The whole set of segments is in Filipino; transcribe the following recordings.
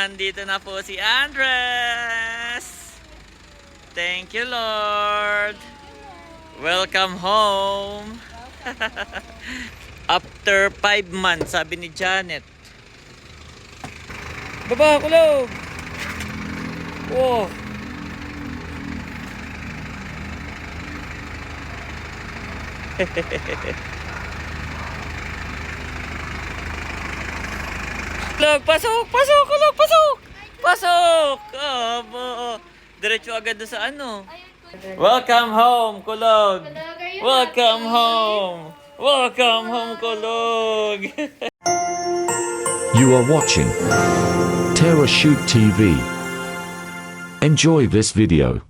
nandito na po si Andres. Thank you, Lord. Welcome home. After 5 months, sabi ni Janet. Baba, kulog. Wow. Kulog, pasok, pasok, kulog, pasok. Pasok. Oh, diretso agad doon sa ano. Welcome home, kulog. Welcome home. Welcome home, kulog. You are watching Terra Shoot TV. Enjoy this video.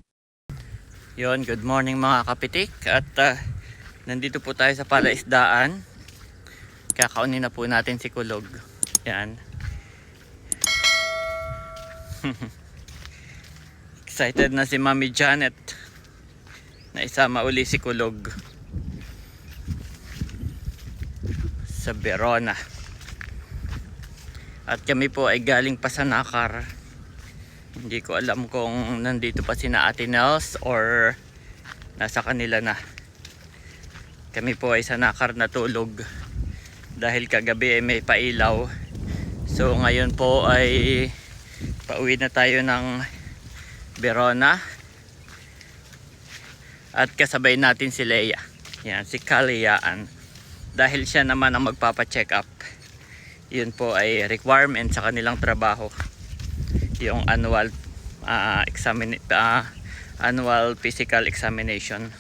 Yon, good morning mga kapitik. At nandito po tayo sa palaisdaan. Kakaunin na po natin si kulog. Yan. Excited na si Mami Janet na isama uli si kulog sa Verona. At kami po ay galing pa sa Nakar. Hindi ko alam kung nandito pa sina Ate Nels or nasa kanila na. Kami po ay sa Nakar natulog dahil kagabi ay may pailaw. So ngayon po ay pauwi na tayo ng Verona. At kasabay natin si Leia. Yan, si Kaliyaan. Dahil siya naman ang magpapa-check up. Yun po ay requirement sa kanilang trabaho. Yung annual annual physical examination.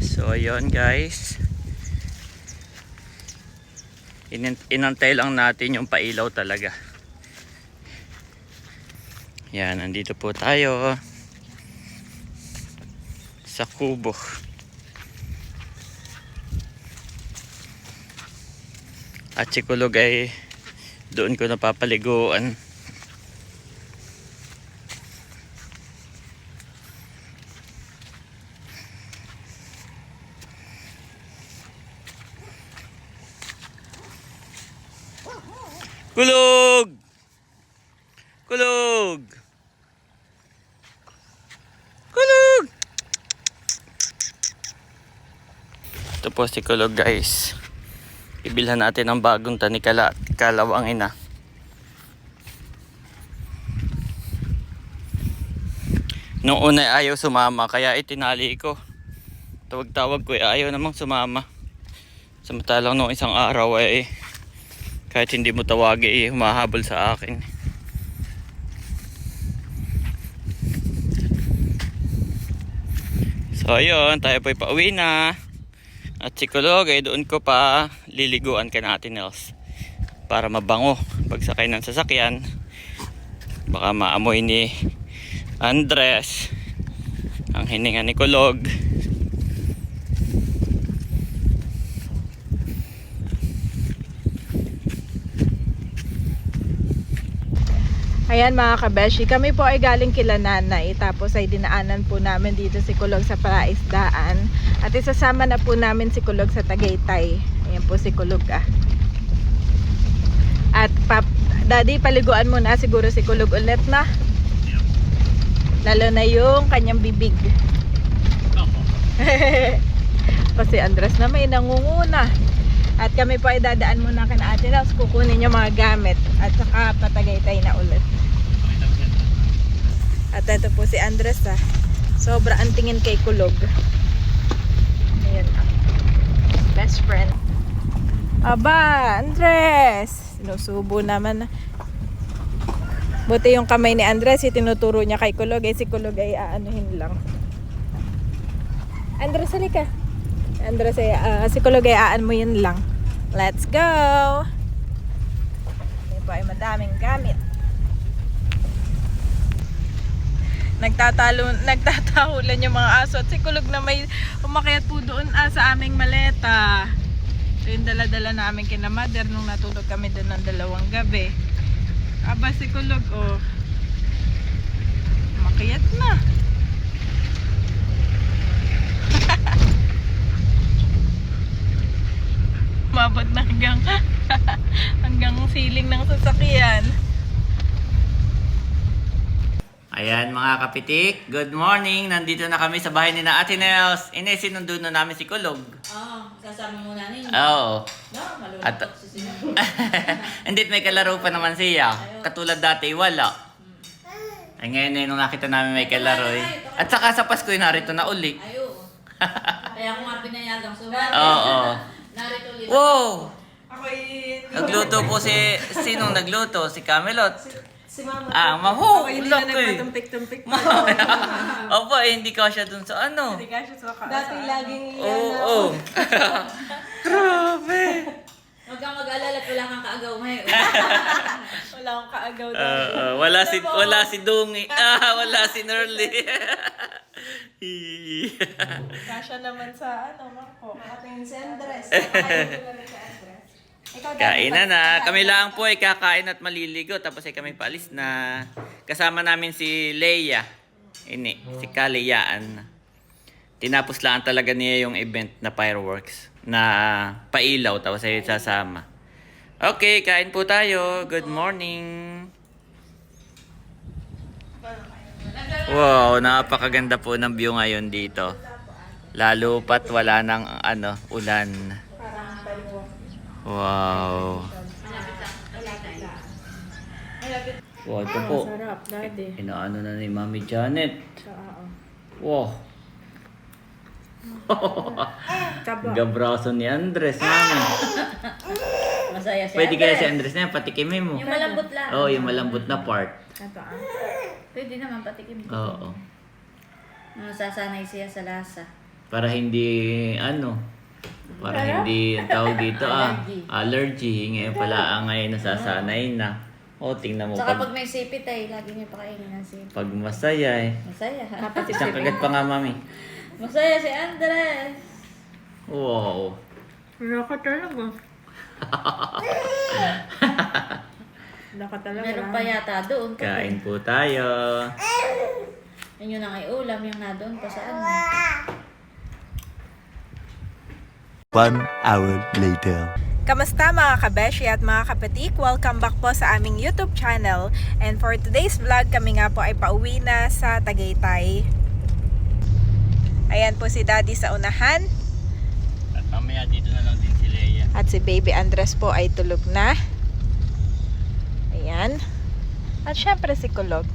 So yun guys. Inantay lang natin yung pailaw talaga. Yan, nandito po tayo sa Kubo. At si kulog ay doon ko napapaliguan. Kulog! Kulog! Kulog! Ito po si kulog guys. Ibilhan natin ang bagong tanikala at kalawang ina. Noong una ayaw sumama kaya itinali ko. Tawag-tawag ko ayaw namang sumama. Samantalang noong isang araw ay kahit hindi mo tawagi humahabol sa akin. So ayun, tayo po'y pauwi na. At si kulog ay doon ko pa liliguan ka natin else para mabango pagsakay ng sasakyan. Baka maamoy ni Andres ang hininga ni kulog. Ayan mga kabeshi, kami po ay galing kila nanay. Tapos ay dinaanan po namin dito si kulog sa palaisdaan. At isasama na po namin si kulog sa Tagaytay. Ayan po si kulog At daddy, paliguan mo na siguro si kulog ulit na. Lalo na yung kanyang bibig. Kasi Andres na may nangunguna. At kami po ay dadaan muna kina Ate Nels, kukunin yung mga gamit. At saka patagaytay na ulit. At ito po si Andres sobra ang tingin kay kulog. Ayan best friend. Aba, Andres! Sinusubo naman. Buti yung kamay ni Andres, itinuturo niya kay kulog. Si kulog ay aanuhin lang. Andres, halika. Andres ay si kulog ay aan mo yun lang. Let's go! Ito po ay madaming gamit. Nagtatahulan yung mga aso. At si kulog na may umakyat po doon sa aming maleta. Ito yung dala-dala namin kina mother nung natulog kami doon ng 2 gabi. Aba si kulog umakyat na. Mabot na hanggang Hanggang ceiling ng sasakyan. Ayan mga kapitik, good morning. Nandito na kami sa bahay ni na Ate Nels. Sinundo na namin si Kulog. Sasama muna ninyo. Oo. No, At malulungkot si Sino. hindi may kalaro pa naman siya. Katulad dati wala. Ay ngayon nung nakita namin may kalaro eh. At saka sa Pasko narito na uli. Ay, oo. Kaya ako nga pinayagang sumali. Oo. Narito ulit. Wow! Ako'y... Nagluto po sinong nagluto? Si Camelot. Si Mama. Maho! Ako'y hindi na Laki! nagpatumpik-tumpik. Opo, hindi ka siya dun sa ano. Hindi ka siya sa dati laging Oo. Grabe! Huwag kang mag-alala at wala kang kaagaw ngayon. Wala akong kaagaw dati. Wala si Dungi. Wala si Nerly. Kasya naman sa Marco. Kakatingin si Andres. Kain na. Kami lang po ay kakain at maliligo. Tapos ay kami paalis na. Kasama namin si Leia. Si Kaleyaan. Tinapos lang talaga niya yung event na fireworks. Na pailaw. Tapos ay sasama. Okay, kain po tayo. Good morning. Wow, napakaganda po ng view ngayon dito. Lalo pat wala ng ulan. Wow. Wow, ito po. Sarap, daddy. Inaano na ni Mami Janet. Wow. Gabraso ni Andres, Mami. Masaya siya. Pwede kaya si Andres na yan, patikimin mo. Yung malambot lang. Oo, yung malambot na part. Pwede naman patikim. Oo. Sasanay siya sa lasa. Para hindi, para hindi ang tawag dito, allergy. Ngayon pala, ngayon nasasanay na. Tingnan mo. Saka pag may sipit ay, lagi niya pakainin ng sipit. Pag masaya eh. Masaya ha? Isang kagat pa nga, Mami. Masaya si Andres. Wow. Wala ka talaga. Wala ka talaga. Meron pa yata doon. Kain po tayo. Yun ang ulam yung na doon pa sa ano. 1 hour later. Kamusta mga kabeshi at mga kapatik? Welcome back po sa aming YouTube channel. And for today's vlog, kami nga po ay pauwi na sa Tagaytay. Ayan po si Daddy sa unahan. At mamaya dito na lang din si Leia. At si Baby Andres po ay tulog na. Ayan. At syempre si Kulog.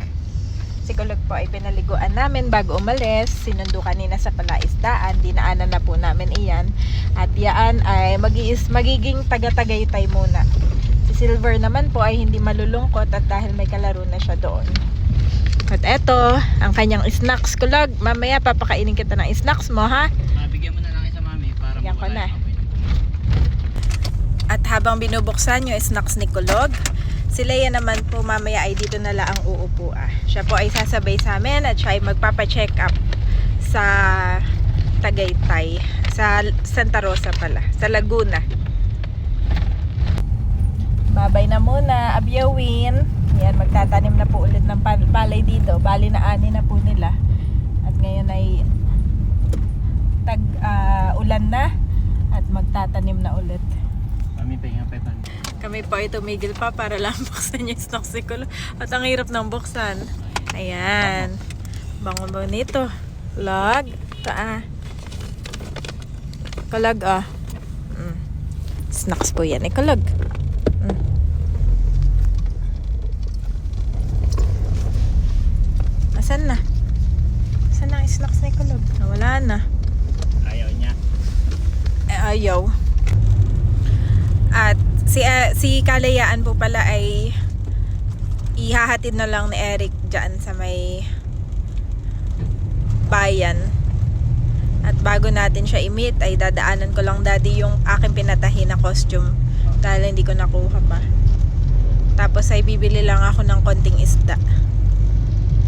Si Kulog po ay pinaliguan namin bago umalis. Sinundo kanina sa palaisdaan. Dinaanan na po namin iyan. At yaan ay magiging taga-Tagaytay muna. Si Silver naman po ay hindi malulungkot at dahil may kalaro na siya doon. At eto, ang kanyang snacks. Kulog, mamaya papakainin kita ng snacks mo, ha? Bigyan mo na lang isa, Mami, para Bigyan ko mawala na. yung amoy. At habang binubuksan yung snacks ni Kulog, si Leia naman po mamaya ay dito na lang uupo. Siya po ay sasabay sa amin at siya ay magpapa-check up sa Tagaytay. Sa Santa Rosa pala. Sa Laguna. Babay na muna. Abyawin. Yan, magtatanim na po ulit ng palay dito. Bali na ani na po nila. At ngayon ay ulan na. At magtatanim na ulit. Mami, pahinga pa ito. Kami po ay tumigil pa para lang buksan yung snacks ni Kulog. At ang hirap ng buksan. Ayan. Bango ba nito? Kulog. Ito Kulog Snacks po yan. Kulog. Asan na? Asan na ang snacks ni Kulog? Wala na. Ayaw niya. Ayaw. At si Kaleyaan po pala ay ihahatid na lang ni Eric dyan sa may bayan. At bago natin siya i-meet ay dadaanan ko lang, Daddy, yung aking pinatahi na costume dahil hindi ko nakuha pa. Tapos ay bibili lang ako ng konting isda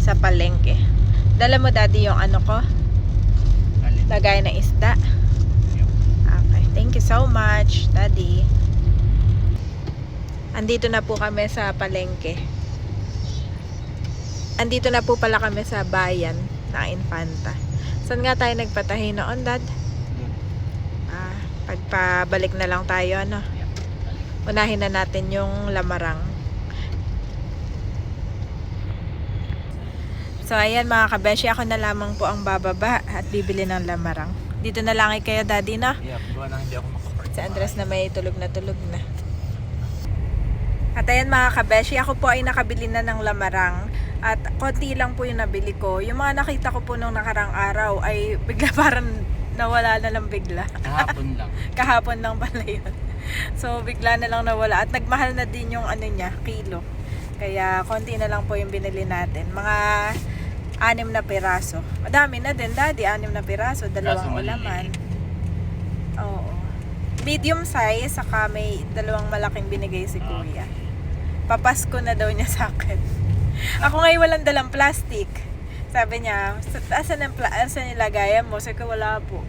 sa palengke. Dala mo, Daddy, yung ano ko? Lagay na isda. Okay, thank you so much, Daddy. Andito na po kami sa palengke. Andito na po pala kami sa bayan ng Infanta. Saan nga tayo nagpatahi noon, Dad? Pagpabalik na lang tayo, ano? unahin na natin yung lamarang. So ayan mga kabeshi, ako na lamang po ang bababa at bibili ng lamarang. Dito na lang kayo daddy na. Yeah, gawa na hindi ako makapark. Si Andres na may tulog na tulog na. At ayan mga kabeshi, ako po ay nakabili na ng lamarang. At konti lang po yung nabili ko. Yung mga nakita ko po nung nakarang araw ay bigla parang nawala na lang bigla. Kahapon lang. Kahapon lang pala yun. So bigla na lang nawala. At nagmahal na din yung ano niya, kilo. Kaya konti na lang po yung binili natin. Mga 6 na piraso. Madami na din daddy, 6 na piraso. Kaso 2 maliliit. ulaman. Oo. Medium size, saka may 2 malaking binigay si kuya. Papasko na daw niya sa akin. Ako ngayon walang dalang plastic. Sabi niya, asan nilagayan mo? Sabi ko, wala po.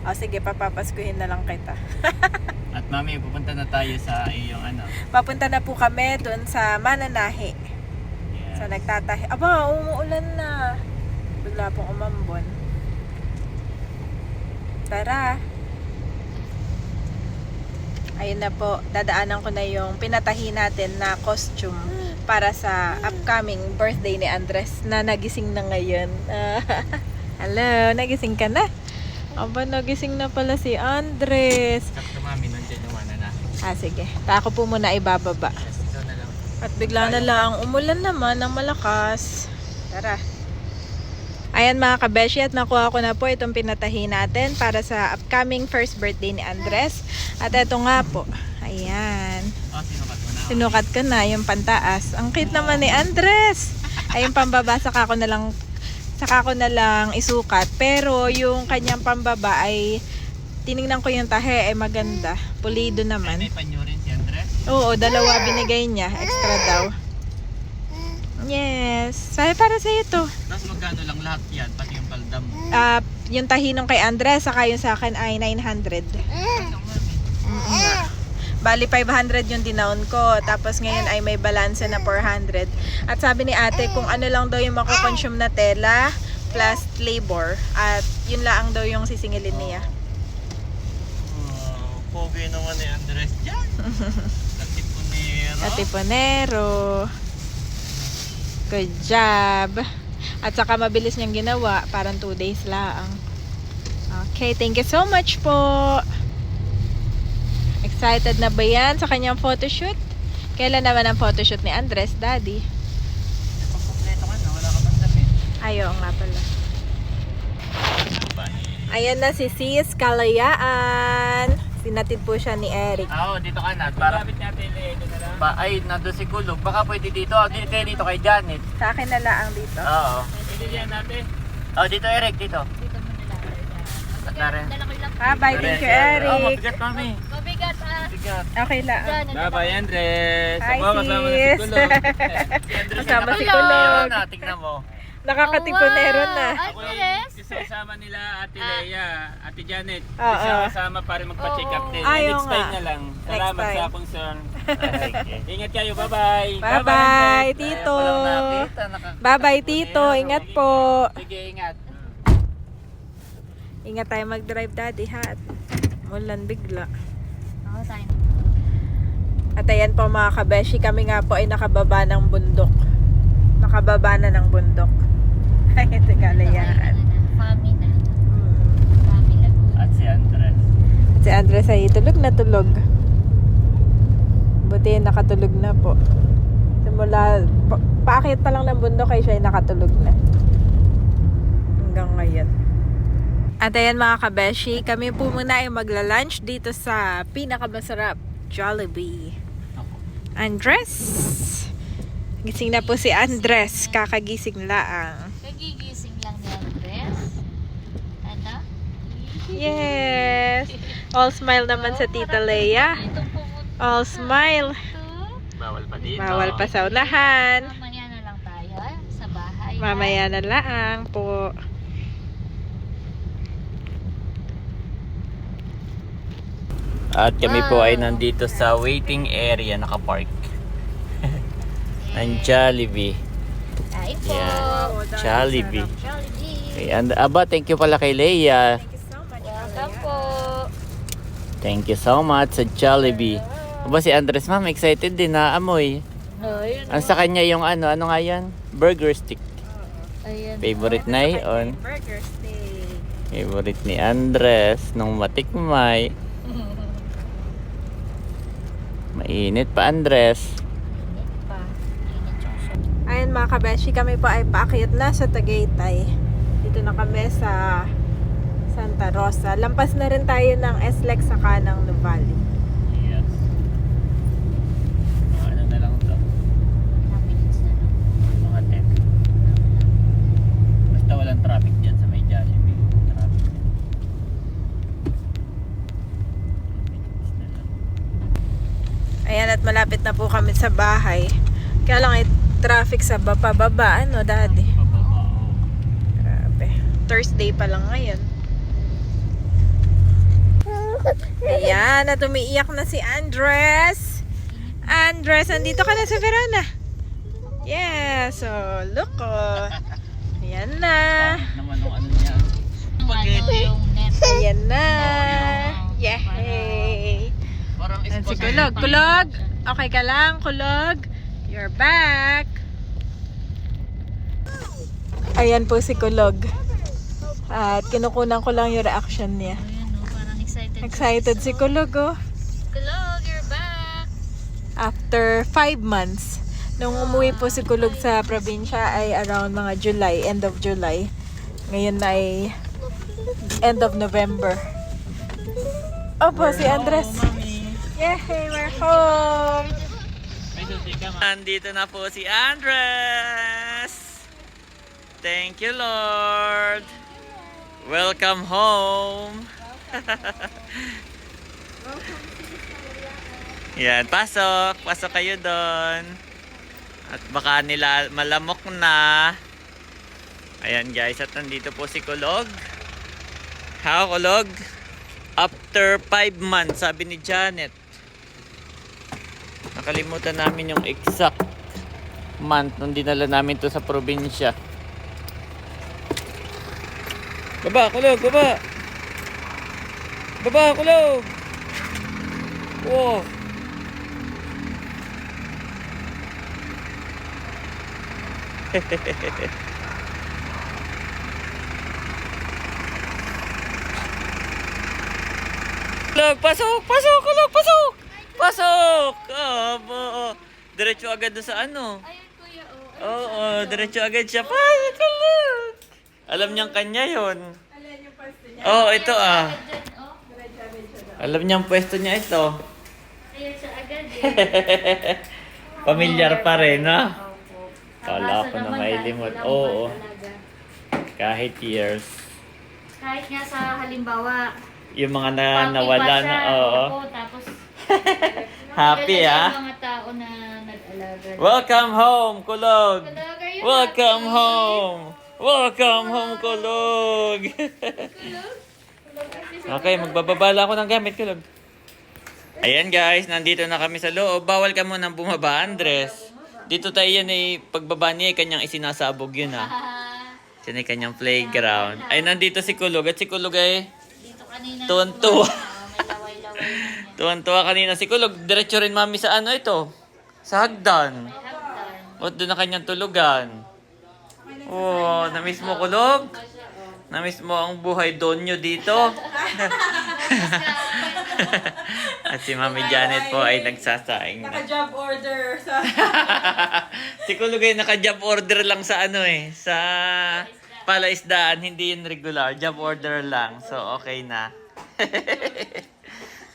O sige, papapaskuhin na lang kita. At mami, pupunta na tayo sa iyong ano. Papunta na po kami dun sa Mananahi. Yeah. So nagtatahi. Aba, umuulan na. Bigla pong umambon. Tara. Ayun na po, dadaanan ko na yung pinatahi natin na costume para sa upcoming birthday ni Andres na nagising na ngayon. Hello, nagising ka na? Aba, nagising na pala si Andres. Sakto mami, nandiyan yung ano na. Sige. Ako po muna ibababa. Yes, ikaw na lang. At bigla na lang, umulan naman ng malakas. Tara. Ayan mga kabeshi, at nakuha ko na po itong pinatahi natin para sa upcoming first birthday ni Andres. At ito nga po. Ayan. Oh, sinukat mo na. Sinukat ko na yung pantaas. Ang cute naman ni Andres. Ay yung pambaba, saka ko na lang isukat. Pero yung kanyang pambaba ay tiningnan ko yung tahe ay maganda. Pulido naman. May panyo rin si Andres. Oo, 2 binigay niya. Extra daw. Yes. Sabi para sa ito. Tapos magkano lang lahat yan, pati yung palda mo. Yung tahinong kay Andres, saka yung sa akin ay 900. Ano mami? Bali 500 yung dinaon ko. Tapos ngayon ay may balance na 400. At sabi ni ate kung ano lang daw yung makukonsume na tela plus labor. At yun lang daw yung sisingilin niya. Oh, pogi naman ni Andres dyan. Katipunero. Katipunero. Good job. At saka mabilis niyang ginawa. Parang 2 days lang. Okay, thank you so much po. Excited na ba yan sa kanyang photoshoot? Kailan naman ang photoshoot ni Andres, daddy? Kompleto ka na, wala ka bang damit. Ayaw nga pala. Ayan na si Sis Kalayaan. Sinatid po siya ni Eric. Oo, dito ka na. Para natin dito na lang. Ay, nandun si Kulog. Baka pwede dito. Dito kay Janet. Sa akin na lang dito. Oo. Pwede dyan natin. Oh, dito Eric, dito. Dito mo nila. At na rin. Dala ko lang. Bye, thank you, Oh, Eric. mabigat mami. Mabigat Mabigat. Okay lang. Bye-bye, Andres. Hi, Aba, kasama na si sis. Kulog. Si Andres Kasama ay si nakatipunero Kulog. na. Tignan mo. Nakakatipunero na. Ako yung gusto kasama nila Ate Leia, Ate Janet. Oo. Gusto kasama para magpa-check up din. Ayaw Next time nga. na lang. Next Salamat time. sa concern. Ingat kayo. Bye-bye. Bye-bye, Andres. Tito. Ayaw ko lang nakita. Bye-bye, Tito. Ingat po. Sige, ingat. Ingat tayo mag-drive, daddy, ha? Mulan bigla. Oo, tayo. At ayan po mga kabeshi, kami nga po ay nakababa ng bundok. Nakababa na ng bundok. Ay, ito kalayaan. Fami na. Fami na. At si Andres. Si Andres ay tulog na tulog. Buti nakatulog na po. Simula, paakit pa lang ng bundok ay siya ay nakatulog na. Hanggang ngayon. At ayan mga kabeshi, kami po muna ay magla-lunch dito sa pinakamasarap Jollibee. Andres! Gising na po si Andres. Kakagising laang. Kagigising lang ni Andres. Ano? Yes! All smile naman sa Tita Leia. Itong pumunta. All smile. Bawal pa dito. Bawal pa sa unahan. Mamaya na lang tayo sa bahay. Mamaya na laang po. At kami po ay nandito sa waiting area nakapark. Ng Jollibee. Kain po. Yan. Jollibee. Jollibee. Okay, and aba, thank you pala kay Leia. Thank you so much. Welcome po. Thank you so much sa Jollibee. Aba si Andres ma'am, excited din na amoy. Oh, yun. Ang sa kanya yung ano nga yan? Burger stick. Ayan. Favorite na yun. Burger steak. Favorite ni Andres nung matikmay. Mainit pa Andres. Init pa. Init yung soup. Ayan mga kabeshi, kami po ay paakyat na sa Tagaytay. Dito na kami sa Santa Rosa. Lampas na rin tayo ng SLEX saka ng Nuvali. Yes. Ano na lang ito? 10 minutes na lang. Mga 10. Basta walang traffic dyan sa may Jollibee. Traffic. 10 minutes na lang. Ayan, at malapit na po kami sa bahay. Kaya lang ay traffic sa pababa, ano daddy? Pababa, oh. Grabe. Thursday pa lang ngayon. Ayan, at umiiyak na si Andres. Andres, andito ka na sa Verona. Yeah, so look oh. Ayan na. Bakit naman yung ano niya? Spaghetti. Yung net. Ayan na. Yay. Parang Ayan si Kulog. Kulog, okay ka lang? Kulog, you're back. Ayan po si Kulog. At kinukunan ko lang yung reaction niya. Ayan, oh, parang excited. Excited si Kulog oh. Kulog, you're back. After 5 months. Nung umuwi po si Kulog sa probinsya ay around mga July, end of July. Ngayon ay end of November. Opo, si Andres. Yay, we're home! Andito na po si Andres. Thank you, Lord. Welcome home. Yan, pasok. Pasok kayo doon. At baka nila malamok na. Ayan guys, at nandito po si Kulog. How, Kulog? After 5 months, sabi ni Janet. Nakalimutan namin yung exact month nung dinala namin to sa probinsya. Baba, Kulog, baba! Baba, Kulog! Wow! Kulog, pasok! Pasok, Kulog, pasok! Pasok! Oh, diretso agad doon sa ano. Ayun, kuya, oh. Oo, diretso agad siya. Pasok, Kulog! Alam niyang kanya yon. Oo, ito ah. Dyan, oh. Alam niyang pwesto niya ito. Ayan siya agad, eh. Pamilyar pa rin, ha? Opo. Kala Ang ko kaso na naman, may kahit limot. ilang Oo. buwan talaga. Kahit years. Kahit nga sa halimbawa, Yung mga puppy nawala pa siya, na, oo. opo, tapos Happy, yun ha? yung mga tao na nag-alaga. Welcome home, Kulog! Kulog, are you Welcome happy? home! Welcome home, Kulog! Okay, magbababala ako ng gamit, Kulog. Ayan guys, nandito na kami sa loob. Bawal ka munang bumaba, Andres. Dito tayo yan eh, pagbaba niya, kanyang isinasabog yun ha. Yan ay kanyang playground. Ay, nandito si Kulog. At si Kulog ay Dito kanina. tuwan-tuwa. May laway-laway na niya. Tuwan-tuwa kanina si Kulog. Diretso rin mami sa ano ito? Sa hagdan. Hagdan. O doon na kanyang tulugan. Oh, na-miss mo Kulog? Na-miss mo ang buhay donyo dito? At si Mami Janet po ay nagsasaing na. Naka-job order sa... Si Kulog ay naka-job order lang sa ano eh, sa palaisdaan, hindi yun regular, job order lang. So okay na.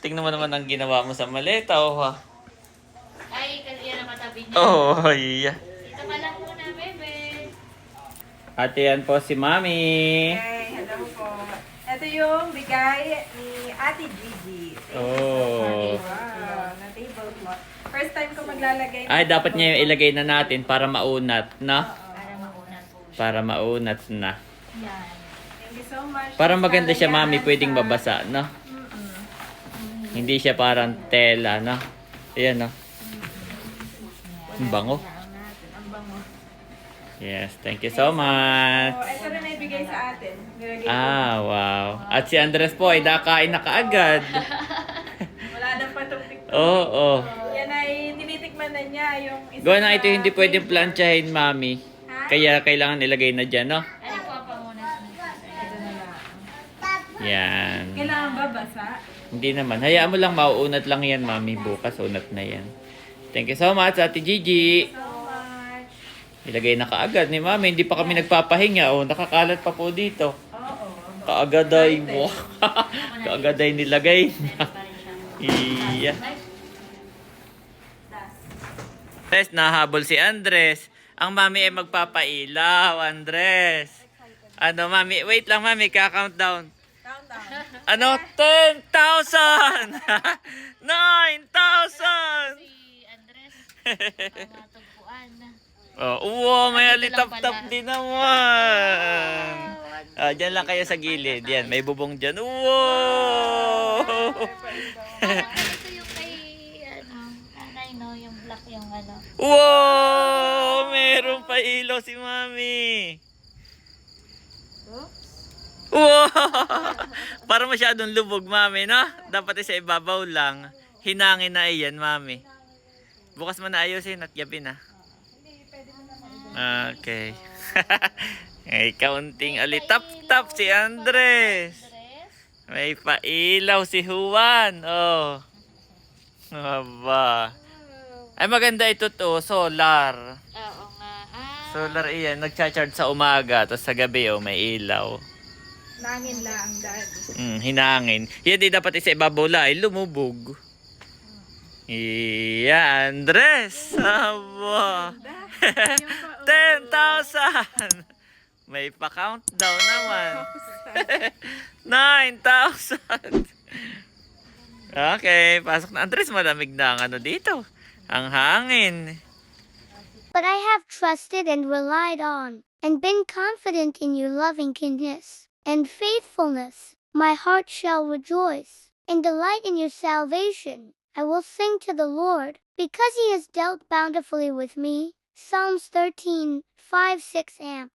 Tingnan mo naman ang ginawa mo sa maleta, oh. Ha? Ay, kasi yan ang katabi niya. Oh, yeah. Dito ka lang muna, bebe. At yan po si Mami. Hey, hello po. Ito yung bigay ni Ate Gigi. Oh. Wow, na-table cloth. First time ko maglalagay. Ay, dapat niya yung ilagay na natin para maunat, no? Para maunat po siya. Para maunat na. Yan. Thank you so much. Para maganda siya, Mami, Lalagyan pwedeng sa- babasa, no? Hindi siya parang tela, no? Ayan, no? Ang bango. Ang natin, ang bango. Yes, thank you so much. So, ito rin ay bigay sa atin. Nilagay ko. Ah, wow. At si Andres po ay nakain na kaagad. Wala nang patong Oo. Yan ay tinitikman na niya yung isa. Gawa na ito hindi pwedeng planchahin, Mami. Kaya kailangan ilagay na dyan, no? Ano po pa muna sa Ito na lang. Yan. Kailangan ba basa? Hindi naman. Hayaan mo lang, mauunat lang yan, Mami. Bukas, unat na yan. Thank you so much, Ate Gigi. So much. Ilagay na kaagad ni Mami. Hindi pa kami nagpapahinga. Oh, nakakalat pa po dito. Oo. Kaagaday mo. Kaagaday nilagay. pa rin siya. Iya. Andres, nahabol si Andres. Ang Mami ay magpapailaw, Andres. Ano, Mami? Wait lang, Mami. Ka-countdown. Countdown. Ano? 10,000! 9,000! Si Andres, matagpuan. Oh, wow, may Andito lang alitap-tap pala. din naman. Ah, dyan lang kayo sa gilid. Yan, may bubong dyan. Wow! Ito yung kay, nanay, no? Yung black yung ano. Wow! Meron pa ilaw si Mami. Wow! Para masyadong lubog, Mami, no? Dapat sa ibabaw lang. Hinangin na iyan, Mami. Bukas mo na ayusin at gabi na. Okay. May kaunting alitap-tap si Andres. May pailaw si Juan. Oh. Aba. Ay maganda ito to, solar. Oo nga. Solar iyan, nagcha-charge sa umaga, tapos sa gabi oh, may ilaw. Nangin lang, Dad. Hinangin. Yan di dapat isa ibabaw ay lumubog. Iya, Andres. Aba. 10,000. May pa-countdown naman. 9,000. Okay, pasok na. Andres, malamig na ang ano dito. Ang hangin. But I have trusted and relied on, and been confident in your loving kindness and faithfulness. My heart shall rejoice, and delight in your salvation. I will sing to the Lord, because he has dealt bountifully with me. Psalms 13:5-6 amp.